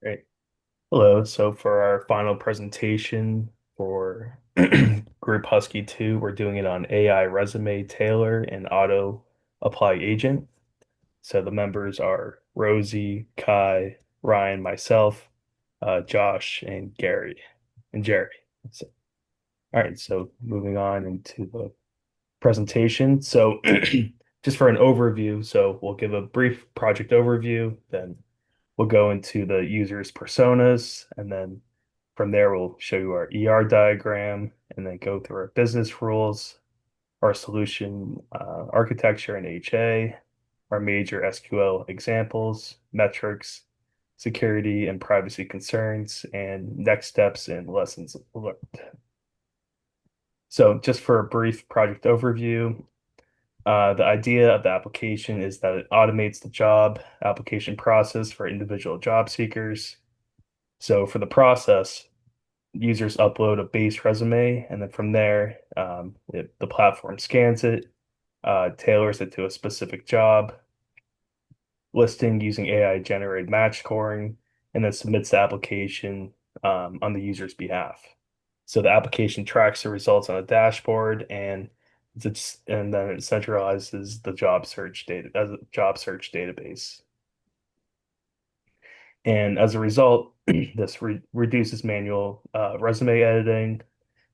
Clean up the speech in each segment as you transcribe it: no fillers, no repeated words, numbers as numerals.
Great. Hello. So for our final presentation for Group Husky 2, we're doing it on AI resume Tailor and auto apply agent. So the members are Rosie, Kai, Ryan, myself, Josh, and Gary and Jerry. So, all right. So moving on into the presentation. So just for an overview, so we'll give a brief project overview, then we'll go into the user's personas, and then from there we'll show you our ER diagram, and then go through our business rules, our solution architecture and HA, our major SQL examples, metrics, security and privacy concerns, and next steps and lessons learned. So just for a brief project overview, the idea of the application is that it automates the job application process for individual job seekers. So for the process, users upload a base resume, and then from there, the platform scans it, tailors it to a specific job listing using AI generated match scoring, and then submits the application on the user's behalf. So the application tracks the results on a dashboard, and then it centralizes the job search data as a job search database. And as a result, this reduces manual resume editing,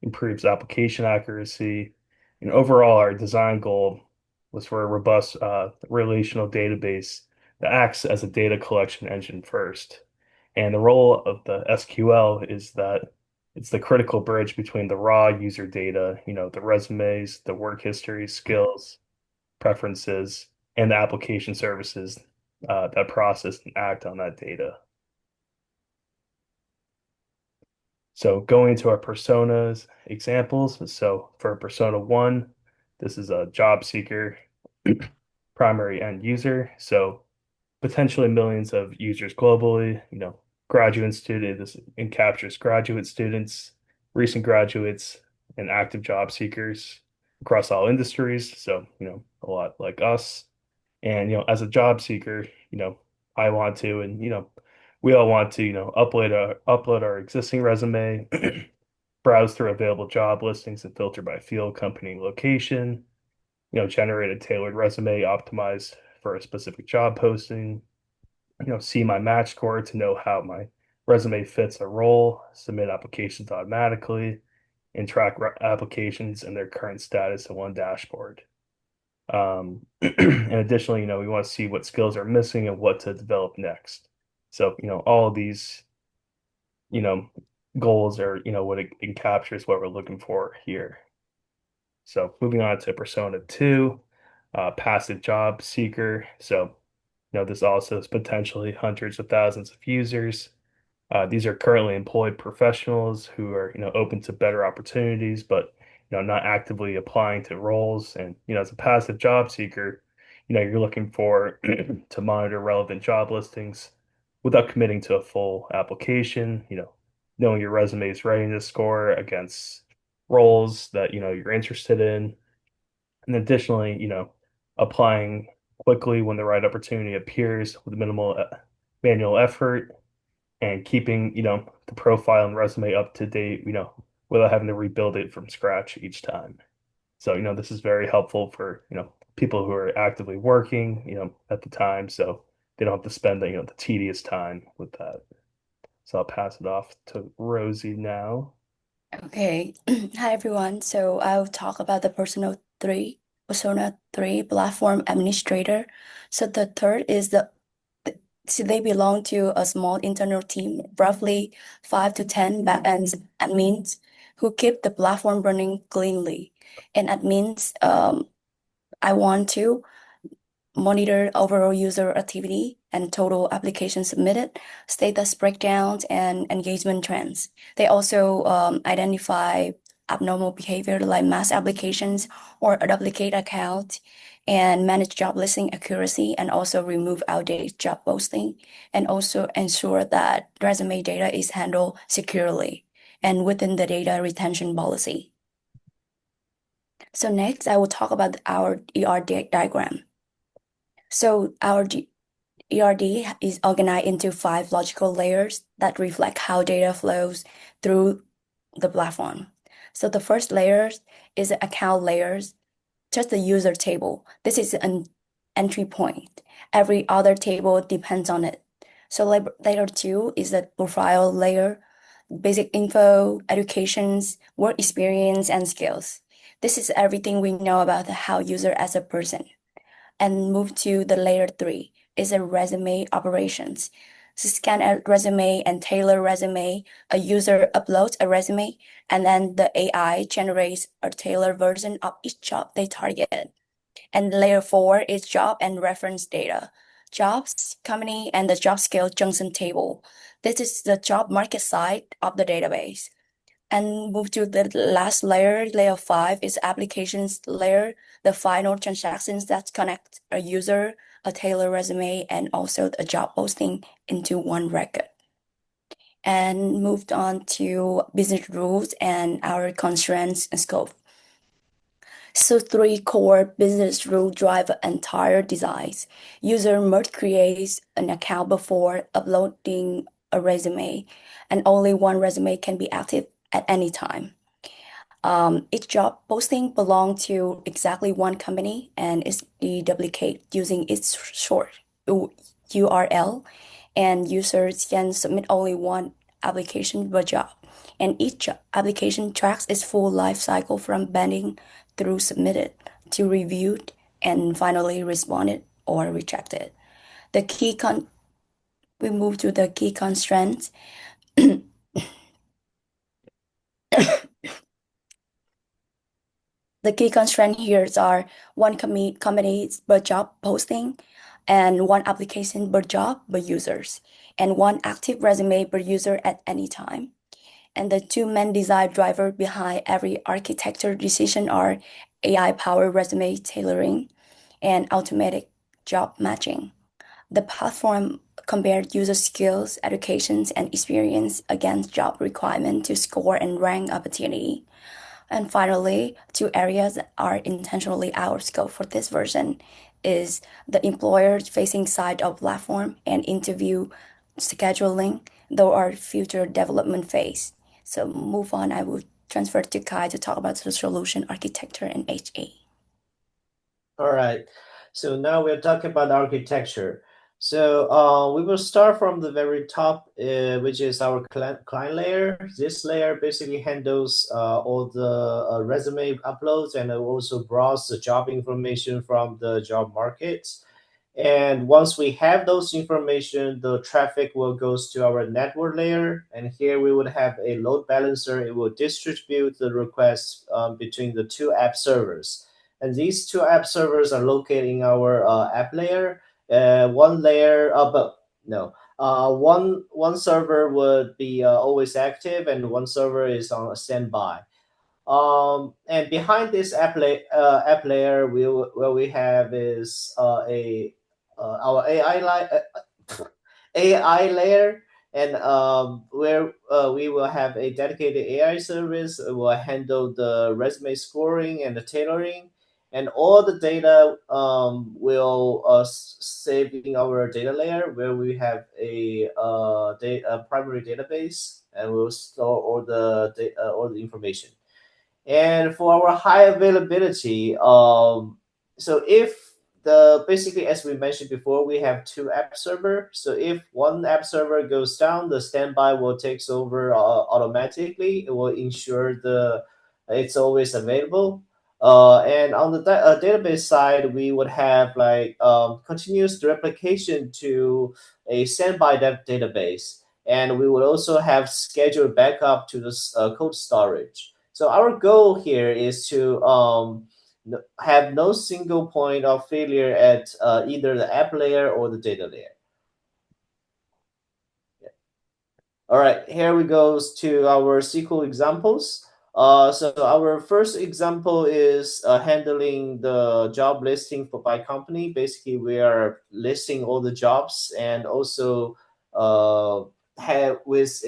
improves application accuracy, and overall, our design goal was for a robust relational database that acts as a data collection engine first. And the role of the SQL is that it's the critical bridge between the raw user data, the resumes, the work history, skills, preferences, and the application services that process and act on that data. So going into our personas examples. So for persona one, this is a job seeker, primary end user. So potentially millions of users globally, graduate student, this captures graduate students, recent graduates, and active job seekers across all industries. So, a lot like us. And, as a job seeker, I want to, and, we all want to, upload our existing resume, browse through available job listings and filter by field, company, location, generate a tailored resume optimized for a specific job posting, see my match score to know how my resume fits a role, submit applications automatically, and track applications and their current status in one dashboard. And additionally, we want to see what skills are missing and what to develop next. So, all of these, you know, goals are, what it captures what we're looking for here. So moving on to persona two, passive job seeker. So, this also is potentially hundreds of thousands of users. These are currently employed professionals who are, open to better opportunities, but, not actively applying to roles. And, as a passive job seeker, you're looking for to monitor relevant job listings without committing to a full application, knowing your resume's readiness score against roles that, you're interested in. And additionally, applying quickly when the right opportunity appears with minimal manual effort and keeping, the profile and resume up to date, without having to rebuild it from scratch each time. So, this is very helpful for, people who are actively working, at the time, so they don't have to spend the tedious time with that. So I'll pass it off to Rosie now. Okay. Hi everyone. So I'll talk about the Persona 3 platform administrator. So the third is so they belong to a small internal team, roughly 5 to 10 backend admins who keep the platform running cleanly. And admins, I want to monitor overall user activity and total applications submitted, status breakdowns, and engagement trends. They also identify abnormal behavior like mass applications or a duplicate account and manage job listing accuracy and also remove outdated job posting and also ensure that resume data is handled securely and within the data retention policy. So next, I will talk about our diagram. So our ERD is organized into five logical layers that reflect how data flows through the platform. So the first layer is the account layers, just the user table. This is an entry point. Every other table depends on it. So layer two is the profile layer, basic info, educations, work experience, and skills. This is everything we know about how user as a person. And move to the layer three is a resume operations. So scan a resume and tailor resume. A user uploads a resume, and then the AI generates a tailored version of each job they target. And layer four is job and reference data. Jobs, company, and the job skill junction table. This is the job market side of the database. And move to the last layer, layer five is applications layer, the final transactions that connect a user, a tailored resume, and also a job posting into one record. And moved on to business rules and our constraints and scope. So three core business rules drive entire designs. User must create an account before uploading a resume, and only one resume can be active at any time. Each job posting belongs to exactly one company and is deduplicate using its short URL, and users can submit only one application per job. And each application tracks its full life cycle from banding through submitted to reviewed and finally responded or rejected. The key con we move to the key constraints. The key constraints here are one company per job posting and one application per job per users and one active resume per user at any time. And the two main design driver behind every architecture decision are AI-powered resume tailoring and automatic job matching. The platform compared user skills, educations, and experience against job requirement to score and rank opportunity. And finally, two areas that are intentionally out of scope for this version is the employer-facing side of platform and interview scheduling, though our future development phase. So move on, I will transfer to Kai to talk about the solution architecture and HA. All right. So now we're talking about architecture. So we will start from the very top, which is our client layer. This layer basically handles all the resume uploads and also browse the job information from the job markets. And once we have those information, the traffic will goes to our network layer. And here we would have a load balancer. It will distribute the requests between the two app servers. And these two app servers are located in our app layer. One layer, but no, one server would be always active, and one server is on a standby. And behind this app layer, what we have is our AI layer, and where we will have a dedicated AI service. Will handle the resume scoring and the tailoring, and all the data will save in our data layer, where we have a primary database, and we'll store all the information. And for our high availability, so if the basically as we mentioned before, we have two app server. So if one app server goes down, the standby will takes over automatically. It will ensure the it's always available. And on the database side, we would have like continuous replication to a standby database, and we would also have scheduled backup to the code storage. So our goal here is to have no single point of failure at either the app layer or the data layer. Yeah. All right, here we goes to our SQL examples. So our first example is handling the job listing by company. Basically, we are listing all the jobs and also have with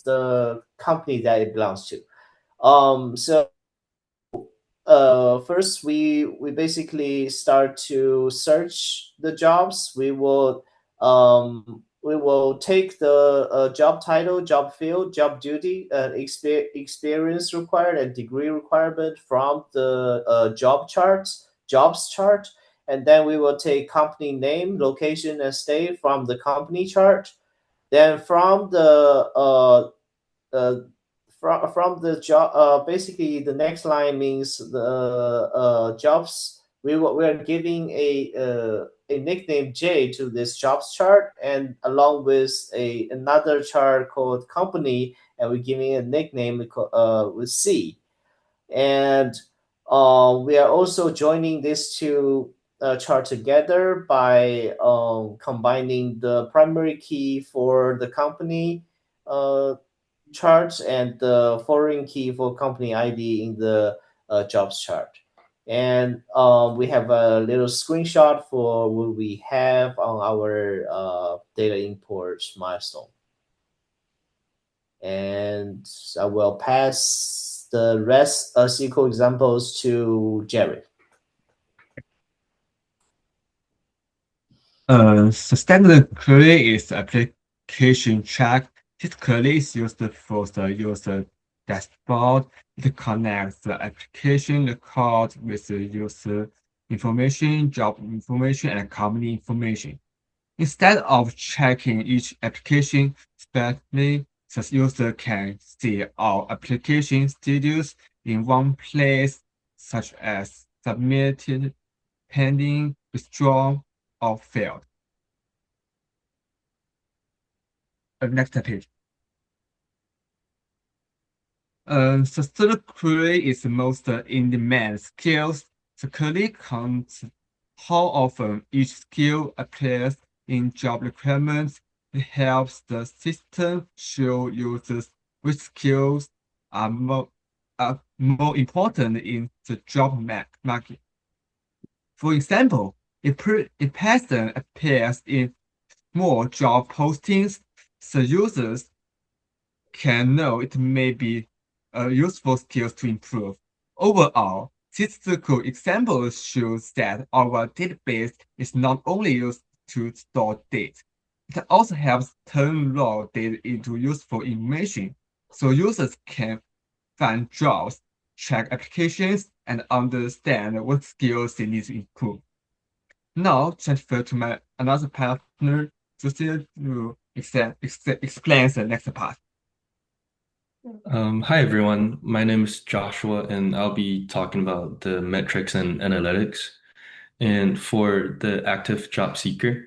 the company that it belongs to. So first we basically start to search the jobs. We will take the job title, job field, job duty, experience required, and degree requirement from the jobs chart, and then we will take company name, location, and state from the company chart. Then uh, from the job, basically the next line means the jobs. We are giving a nickname J to this jobs chart, and along with a another chart called company, and we're giving a nickname with C. And we are also joining these two chart together by combining the primary key for the company uh, charts and the foreign key for company ID in the jobs chart. And we have a little screenshot for what we have on our data import milestone. And I will pass the rest SQL examples to Jerry. So standard query is application track. This query is used for the user dashboard. It connects the application record with the user information, job information, and company information. Instead of checking each application separately, the user can see all application status in one place, such as submitted, pending, withdrawn, or failed. Next page. The third query is the most in-demand skills. The query counts how often each skill appears in job requirements. It helps the system show users which skills are more important in the job market. For example, if a person appears in more job postings, the users can know it may be useful skills to improve. Overall, this circle example shows that our database is not only used to store data, it also helps turn raw data into useful information so users can find jobs, track applications, and understand what skills they need to improve. Now, transfer to my another partner, Justin, to explain the next part. Hi everyone, my name is Joshua and I'll be talking about the metrics and analytics. And for the active job seeker,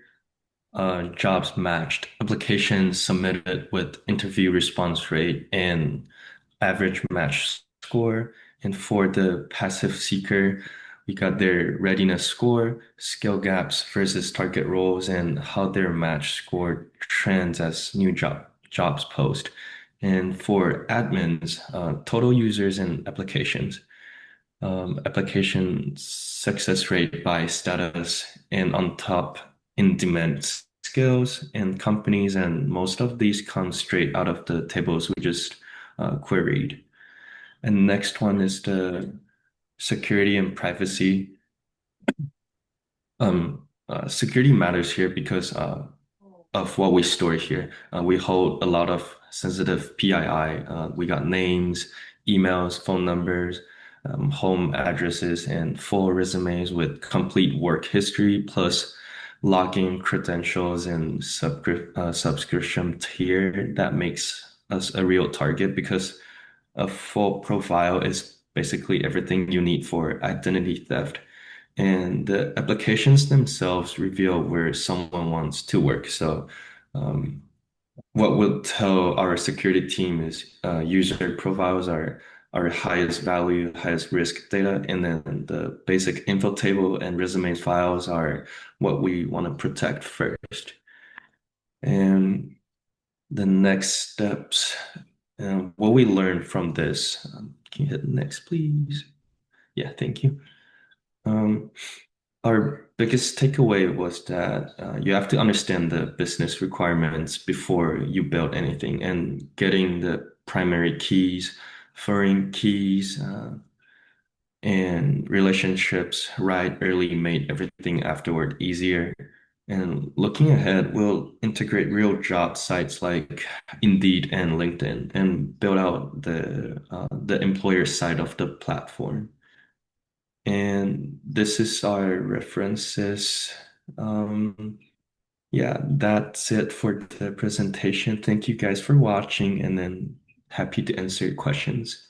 jobs matched, applications submitted with interview response rate and average match score. And for the passive seeker, we got their readiness score, skill gaps versus target roles, and how their match score trends as new jobs post. And for admins, total users and applications, application success rate by status, and on top, in-demand skills and companies, and most of these come straight out of the tables we just queried. And next one is the security and privacy. Security matters here because of what we store here. We hold a lot of sensitive PII. We got names, emails, phone numbers, home addresses, and full resumes with complete work history, plus login credentials and subscription tier. That makes us a real target because a full profile is basically everything you need for identity theft. And the applications themselves reveal where someone wants to work. So, what we'll tell our security team is user profiles are our highest value, highest risk data, and then the basic info table and resume files are what we want to protect first. And the next steps, what we learned from this. Can you hit next, please? Yeah, thank you. Our biggest takeaway was that you have to understand the business requirements before you build anything, and getting the primary keys, foreign keys, and relationships right early made everything afterward easier. And looking ahead, we'll integrate real job sites like Indeed and LinkedIn and build out the employer side of the platform. And this is our references. Yeah, that's it for the presentation. Thank you guys for watching, and then happy to answer your questions.